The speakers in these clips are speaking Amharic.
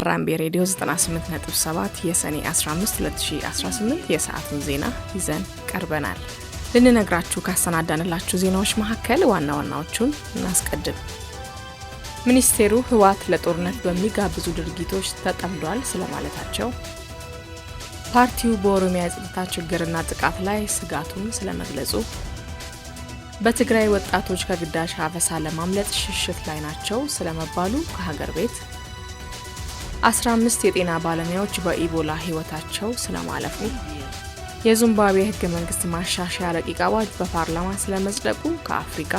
ራምቤ ሬዲዮ 98.7 የሰኔ 15 2018 የሰዓቱን ዜና ይዘን ቀርበናል። ልንነግራችሁ ካሰናዳንላችሁ ዜናዎች መካከል ዋና ዋናዎቹን እናስቀድም። ሚኒስቴሩ ህወሓት ለጦርነት በሚጋብዙ ድርጊቶች ተጠምዷል ስለማለታቸው፣ ፓርቲው በኦሮሚያ የጸጥታ ችግርና ጥቃት ላይ ስጋቱን ስለመግለጹ፣ በትግራይ ወጣቶች ከግዳጅ አፈሳ ለማምለጥ ሽሽት ላይ ናቸው ስለመባሉ ከሀገር ቤት፣ 15 የጤና ባለሙያዎች በኢቦላ ህይወታቸው ስለማለፉ፣ የዚምባብዌ ህገ መንግስት ማሻሻያ ረቂቅ አዋጅ በፓርላማ ስለመጽደቁ ከአፍሪካ፣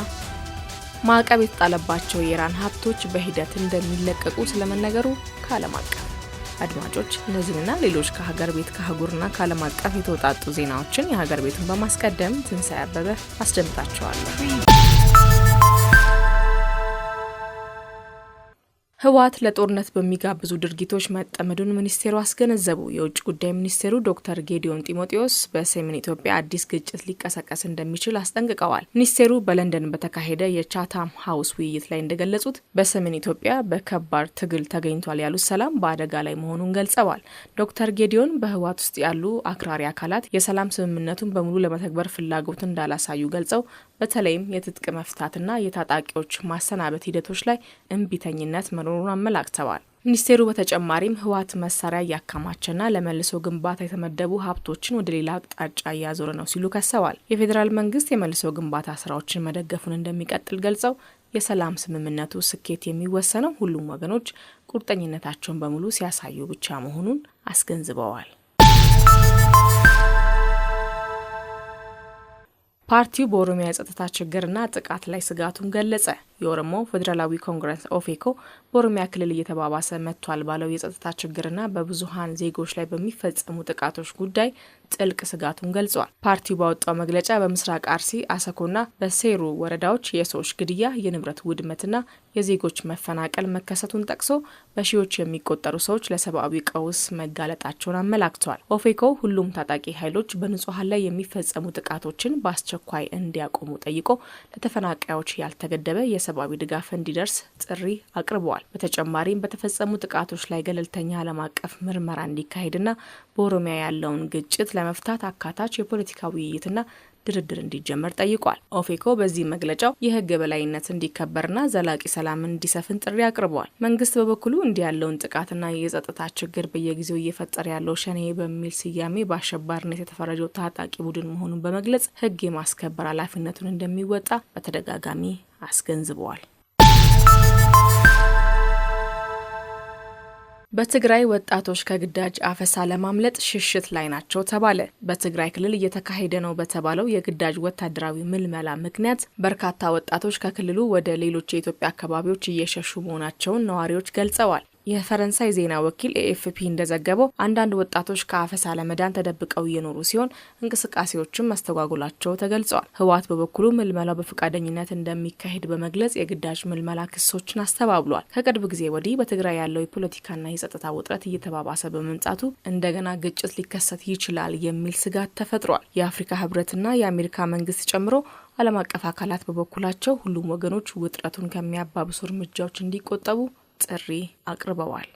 ማዕቀብ የተጣለባቸው የኢራን ሀብቶች በሂደት እንደሚለቀቁ ስለመነገሩ ከዓለም አቀፍ። አድማጮች እነዚህና ሌሎች ከሀገር ቤት ከአህጉርና ከዓለም አቀፍ የተውጣጡ ዜናዎችን የሀገር ቤቱን በማስቀደም ትንሳኤ አበበ አስደምጣቸዋለሁ። ህወሓት ለጦርነት በሚጋብዙ ድርጊቶች መጠመዱን ሚኒስቴሩ አስገነዘቡ። የውጭ ጉዳይ ሚኒስቴሩ ዶክተር ጌዲዮን ጢሞቴዎስ በሰሜን ኢትዮጵያ አዲስ ግጭት ሊቀሰቀስ እንደሚችል አስጠንቅቀዋል። ሚኒስቴሩ በለንደን በተካሄደ የቻታም ሀውስ ውይይት ላይ እንደገለጹት በሰሜን ኢትዮጵያ በከባድ ትግል ተገኝቷል ያሉት ሰላም በአደጋ ላይ መሆኑን ገልጸዋል። ዶክተር ጌዲዮን በህወሓት ውስጥ ያሉ አክራሪ አካላት የሰላም ስምምነቱን በሙሉ ለመተግበር ፍላጎት እንዳላሳዩ ገልጸው በተለይም የትጥቅ መፍታትና የታጣቂዎች ማሰናበት ሂደቶች ላይ እምቢተኝነት መኖሩን አመላክተዋል። ሚኒስቴሩ በተጨማሪም ህወሓት መሳሪያ እያከማቸና ለመልሶ ግንባታ የተመደቡ ሀብቶችን ወደ ሌላ አቅጣጫ እያዞረ ነው ሲሉ ከሰዋል። የፌዴራል መንግስት የመልሶ ግንባታ ስራዎችን መደገፉን እንደሚቀጥል ገልጸው የሰላም ስምምነቱ ስኬት የሚወሰነው ሁሉም ወገኖች ቁርጠኝነታቸውን በሙሉ ሲያሳዩ ብቻ መሆኑን አስገንዝበዋል። ፓርቲው በኦሮሚያ የጸጥታ ችግርና ጥቃት ላይ ስጋቱን ገለጸ። የኦሮሞ ፌዴራላዊ ኮንግረስ ኦፌኮ በኦሮሚያ ክልል እየተባባሰ መጥቷል ባለው የጸጥታ ችግርና በብዙሃን ዜጎች ላይ በሚፈጸሙ ጥቃቶች ጉዳይ ጥልቅ ስጋቱን ገልጿል። ፓርቲው ባወጣው መግለጫ በምስራቅ አርሲ፣ አሰኮና በሴሩ ወረዳዎች የሰዎች ግድያ፣ የንብረት ውድመትና የዜጎች መፈናቀል መከሰቱን ጠቅሶ በሺዎች የሚቆጠሩ ሰዎች ለሰብአዊ ቀውስ መጋለጣቸውን አመላክተዋል። ኦፌኮ ሁሉም ታጣቂ ኃይሎች በንጹሃን ላይ የሚፈጸሙ ጥቃቶችን በአስቸኳይ እንዲያቆሙ ጠይቆ ለተፈናቃዮች ያልተገደበ የሰብአዊ ድጋፍ እንዲደርስ ጥሪ አቅርበዋል። በተጨማሪም በተፈጸሙ ጥቃቶች ላይ ገለልተኛ ዓለም አቀፍ ምርመራ እንዲካሄድና በኦሮሚያ ያለውን ግጭት ለመፍታት አካታች የፖለቲካ ውይይትና ድርድር እንዲጀመር ጠይቋል። ኦፌኮ በዚህ መግለጫው የህግ የበላይነት እንዲከበርና ዘላቂ ሰላም እንዲሰፍን ጥሪ አቅርበዋል። መንግስት በበኩሉ እንዲህ ያለውን ጥቃትና የጸጥታ ችግር በየጊዜው እየፈጠረ ያለው ሸኔ በሚል ስያሜ በአሸባሪነት የተፈረጀው ታጣቂ ቡድን መሆኑን በመግለጽ ህግ የማስከበር ኃላፊነቱን እንደሚወጣ በተደጋጋሚ አስገንዝበዋል። በትግራይ ወጣቶች ከግዳጅ አፈሳ ለማምለጥ ሽሽት ላይ ናቸው ተባለ። በትግራይ ክልል እየተካሄደ ነው በተባለው የግዳጅ ወታደራዊ ምልመላ ምክንያት በርካታ ወጣቶች ከክልሉ ወደ ሌሎች የኢትዮጵያ አካባቢዎች እየሸሹ መሆናቸውን ነዋሪዎች ገልጸዋል። የፈረንሳይ ዜና ወኪል ኤኤፍፒ እንደዘገበው አንዳንድ ወጣቶች ከአፈሳ ለመዳን ተደብቀው እየኖሩ ሲሆን እንቅስቃሴዎችም መስተጓጎላቸው ተገልጸዋል። ህወሓት በበኩሉ ምልመላው በፈቃደኝነት እንደሚካሄድ በመግለጽ የግዳጅ ምልመላ ክሶችን አስተባብሏል። ከቅርብ ጊዜ ወዲህ በትግራይ ያለው የፖለቲካና የጸጥታ ውጥረት እየተባባሰ በመምጣቱ እንደገና ግጭት ሊከሰት ይችላል የሚል ስጋት ተፈጥሯል። የአፍሪካ ህብረትና የአሜሪካ መንግስት ጨምሮ ዓለም አቀፍ አካላት በበኩላቸው ሁሉም ወገኖች ውጥረቱን ከሚያባብሱ እርምጃዎች እንዲቆጠቡ ጥሪ አቅርበዋል።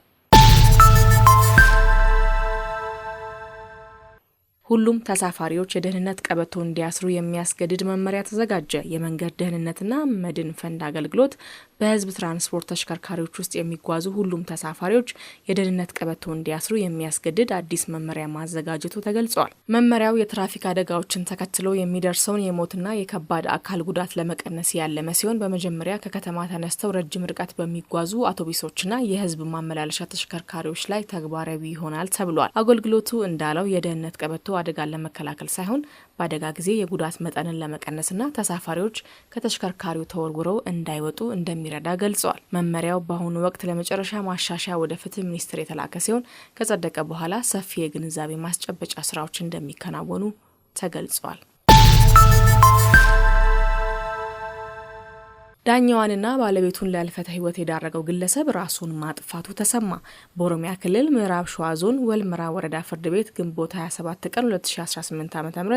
ሁሉም ተሳፋሪዎች የደህንነት ቀበቶ እንዲያስሩ የሚያስገድድ መመሪያ ተዘጋጀ። የመንገድ ደህንነትና መድን ፈንድ አገልግሎት በህዝብ ትራንስፖርት ተሽከርካሪዎች ውስጥ የሚጓዙ ሁሉም ተሳፋሪዎች የደህንነት ቀበቶ እንዲያስሩ የሚያስገድድ አዲስ መመሪያ ማዘጋጀቱ ተገልጿል። መመሪያው የትራፊክ አደጋዎችን ተከትሎ የሚደርሰውን የሞትና የከባድ አካል ጉዳት ለመቀነስ ያለመ ሲሆን በመጀመሪያ ከከተማ ተነስተው ረጅም ርቀት በሚጓዙ አውቶቡሶችና የህዝብ ማመላለሻ ተሽከርካሪዎች ላይ ተግባራዊ ይሆናል ተብሏል። አገልግሎቱ እንዳለው የደህንነት ቀበቶ አደጋን ለመከላከል ሳይሆን በአደጋ ጊዜ የጉዳት መጠንን ለመቀነስና ተሳፋሪዎች ከተሽከርካሪው ተወርውረው እንዳይወጡ እንደሚረዳ ገልጸዋል። መመሪያው በአሁኑ ወቅት ለመጨረሻ ማሻሻያ ወደ ፍትህ ሚኒስቴር የተላከ ሲሆን ከጸደቀ በኋላ ሰፊ የግንዛቤ ማስጨበጫ ስራዎች እንደሚከናወኑ ተገልጿል። ዳኛዋንና ባለቤቱን ለህልፈተ ህይወት የዳረገው ግለሰብ ራሱን ማጥፋቱ ተሰማ። በኦሮሚያ ክልል ምዕራብ ሸዋ ዞን ወልመራ ወረዳ ፍርድ ቤት ግንቦት 27 ቀን 2018 ዓ.ም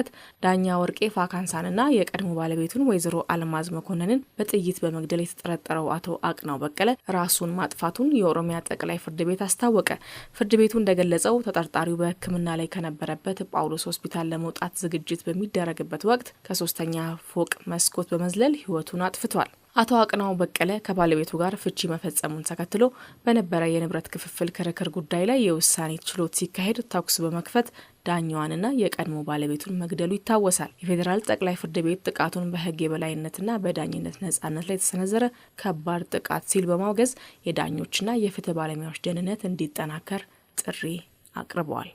ዳኛ ወርቄ ፋካንሳንና የቀድሞ ባለቤቱን ወይዘሮ አልማዝ መኮንንን በጥይት በመግደል የተጠረጠረው አቶ አቅናው በቀለ ራሱን ማጥፋቱን የኦሮሚያ ጠቅላይ ፍርድ ቤት አስታወቀ። ፍርድ ቤቱ እንደገለጸው ተጠርጣሪው በሕክምና ላይ ከነበረበት ጳውሎስ ሆስፒታል ለመውጣት ዝግጅት በሚደረግበት ወቅት ከ3ኛ ፎቅ መስኮት በመዝለል ህይወቱን አጥፍቷል። አቶ አቅናው በቀለ ከባለቤቱ ጋር ፍቺ መፈጸሙን ተከትሎ በነበረ የንብረት ክፍፍል ክርክር ጉዳይ ላይ የውሳኔ ችሎት ሲካሄድ ተኩስ በመክፈት ዳኛዋንና የቀድሞ ባለቤቱን መግደሉ ይታወሳል። የፌዴራል ጠቅላይ ፍርድ ቤት ጥቃቱን በህግ የበላይነትና በዳኝነት ነጻነት ላይ የተሰነዘረ ከባድ ጥቃት ሲል በማውገዝ የዳኞችና የፍትህ ባለሙያዎች ደህንነት እንዲጠናከር ጥሪ አቅርበዋል።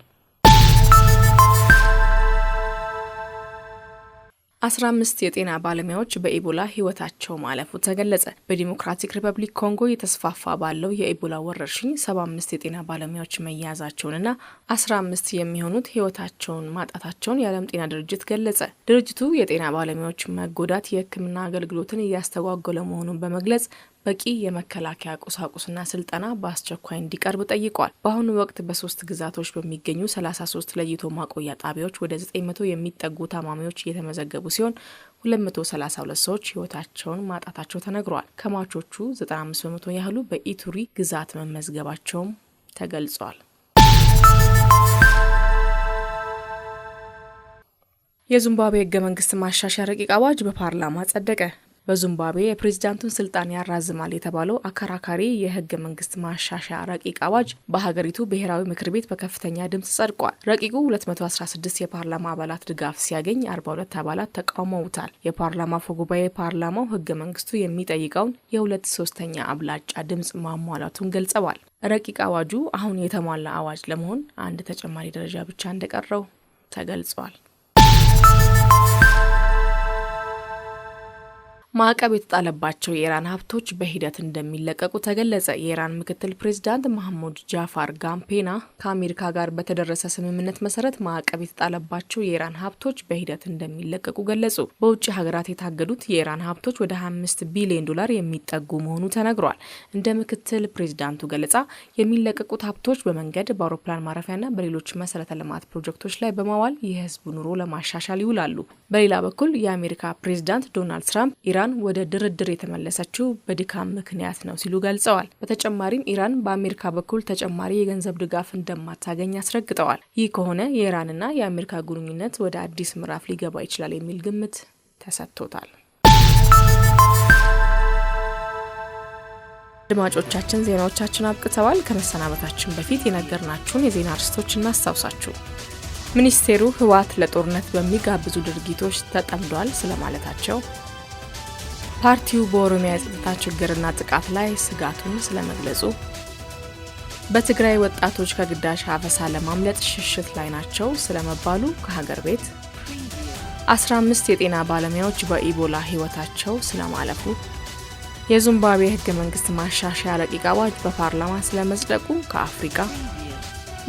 15 የጤና ባለሙያዎች በኢቦላ ህይወታቸው ማለፉ ተገለጸ። በዲሞክራቲክ ሪፐብሊክ ኮንጎ የተስፋፋ ባለው የኢቦላ ወረርሽኝ 75 የጤና ባለሙያዎች መያዛቸውንና 15 የሚሆኑት ህይወታቸውን ማጣታቸውን የዓለም ጤና ድርጅት ገለጸ። ድርጅቱ የጤና ባለሙያዎች መጎዳት የህክምና አገልግሎትን እያስተጓጎለ መሆኑን በመግለጽ በቂ የመከላከያ ቁሳቁስና ስልጠና በአስቸኳይ እንዲቀርብ ጠይቋል። በአሁኑ ወቅት በ3 ግዛቶች በሚገኙ 33 ለይቶ ማቆያ ጣቢያዎች ወደ 900 የሚጠጉ ታማሚዎች እየተመዘገቡ ሲሆን 232 ሰዎች ህይወታቸውን ማጣታቸው ተነግሯል። ከሟቾቹ 95 በመቶ ያህሉ በኢቱሪ ግዛት መመዝገባቸውም ተገልጿል። የዚምባብዌ ህገ መንግስት ማሻሻያ ረቂቅ አዋጅ በፓርላማ ጸደቀ። በዚምባብዌ የፕሬዝዳንቱን ስልጣን ያራዝማል የተባለው አከራካሪ የህገ መንግስት ማሻሻያ ረቂቅ አዋጅ በሀገሪቱ ብሔራዊ ምክር ቤት በከፍተኛ ድምጽ ጸድቋል። ረቂቁ 216 የፓርላማ አባላት ድጋፍ ሲያገኝ 42 አባላት ተቃውመውታል። የፓርላማ አፈ ጉባኤ ፓርላማው ህገ መንግስቱ የሚጠይቀውን የ2/3 አብላጫ ድምጽ ማሟላቱን ገልጸዋል። ረቂቅ አዋጁ አሁን የተሟላ አዋጅ ለመሆን አንድ ተጨማሪ ደረጃ ብቻ እንደቀረው ተገልጿል። ማዕቀብ የተጣለባቸው የኢራን ሀብቶች በሂደት እንደሚለቀቁ ተገለጸ። የኢራን ምክትል ፕሬዝዳንት መሐመድ ጃፋር ጋምፔና ከአሜሪካ ጋር በተደረሰ ስምምነት መሰረት ማዕቀብ የተጣለባቸው የኢራን ሀብቶች በሂደት እንደሚለቀቁ ገለጹ። በውጭ ሀገራት የታገዱት የኢራን ሀብቶች ወደ 25 ቢሊዮን ዶላር የሚጠጉ መሆኑ ተነግሯል። እንደ ምክትል ፕሬዝዳንቱ ገለጻ የሚለቀቁት ሀብቶች በመንገድ፣ በአውሮፕላን ማረፊያና በሌሎች መሰረተ ልማት ፕሮጀክቶች ላይ በማዋል የህዝቡ ኑሮ ለማሻሻል ይውላሉ። በሌላ በኩል የአሜሪካ ፕሬዝዳንት ዶናልድ ትራምፕ ኢራን ወደ ድርድር የተመለሰችው በድካም ምክንያት ነው ሲሉ ገልጸዋል። በተጨማሪም ኢራን በአሜሪካ በኩል ተጨማሪ የገንዘብ ድጋፍ እንደማታገኝ አስረግጠዋል። ይህ ከሆነ የኢራንና የአሜሪካ ግንኙነት ወደ አዲስ ምዕራፍ ሊገባ ይችላል የሚል ግምት ተሰጥቶታል። አድማጮቻችን ዜናዎቻችን አብቅተዋል። ከመሰናበታችን በፊት የነገርናችሁን የዜና አርዕስቶች እናስታውሳችሁ። ሚኒስቴሩ ህወሓት ለጦርነት በሚጋብዙ ድርጊቶች ተጠምዷል ስለማለታቸው፣ ፓርቲው በኦሮሚያ የጸጥታ ችግርና ጥቃት ላይ ስጋቱን ስለመግለጹ፣ በትግራይ ወጣቶች ከግዳጅ አፈሳ ለማምለጥ ሽሽት ላይ ናቸው ስለመባሉ ከሀገር ቤት፣ 15 የጤና ባለሙያዎች በኢቦላ ህይወታቸው ስለማለፉ፣ የዚምባብዌ ህገ መንግስት ማሻሻያ ረቂቅ አዋጅ በፓርላማ ስለመጽደቁ ከአፍሪካ፣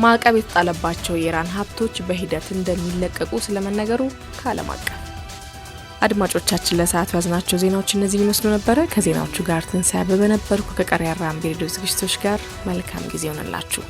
ማዕቀብ የተጣለባቸው የኢራን ሀብቶች በሂደት እንደሚለቀቁ ስለመነገሩ ከዓለም አቀፍ። አድማጮቻችን ለሰዓቱ ያዝናቸው ዜናዎች እነዚህ ይመስሉ ነበረ። ከዜናዎቹ ጋር ትንሳኤ አበበ ነበርኩ። ከቀሪ አራም ሬዲዮ ዝግጅቶች ጋር መልካም ጊዜ ሆነላችሁ።